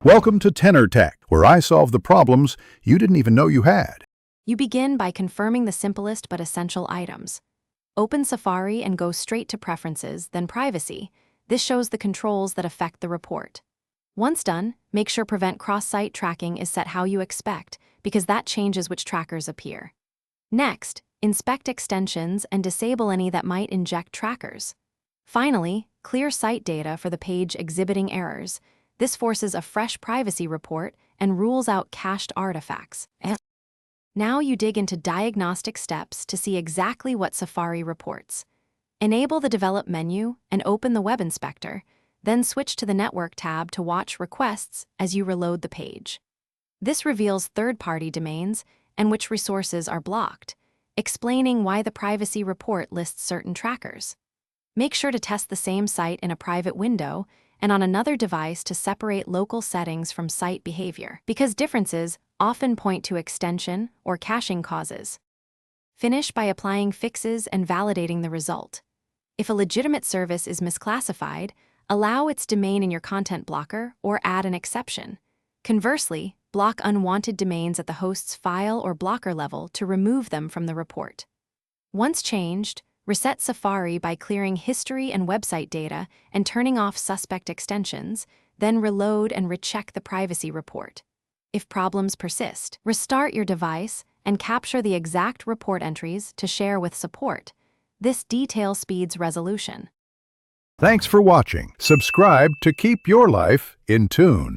Welcome to Tenor Tech, where I solve the problems you didn't even know you had. You begin by confirming the simplest but essential items. Open Safari and go straight to Preferences, then Privacy. This shows the controls that affect the report. Once done, make sure Prevent Cross-Site Tracking is set how you expect, because that changes which trackers appear. Next, inspect extensions and disable any that might inject trackers. Finally, clear site data for the page exhibiting errors. This forces a fresh privacy report and rules out cached artifacts. Now you dig into diagnostic steps to see exactly what Safari reports. Enable the Develop menu and open the Web Inspector, then switch to the Network tab to watch requests as you reload the page. This reveals third-party domains and which resources are blocked, explaining why the privacy report lists certain trackers. Make sure to test the same site in a private window and on another device to separate local settings from site behavior, because differences often point to extension or caching causes. Finish by applying fixes and validating the result. If a legitimate service is misclassified, allow its domain in your content blocker or add an exception. Conversely, block unwanted domains at the host's file or blocker level to remove them from the report. Once changed, reset Safari by clearing history and website data and turning off suspect extensions, then reload and recheck the privacy report. If problems persist, restart your device and capture the exact report entries to share with support. This detail speeds resolution. Thanks for watching. Subscribe to keep your life in tune.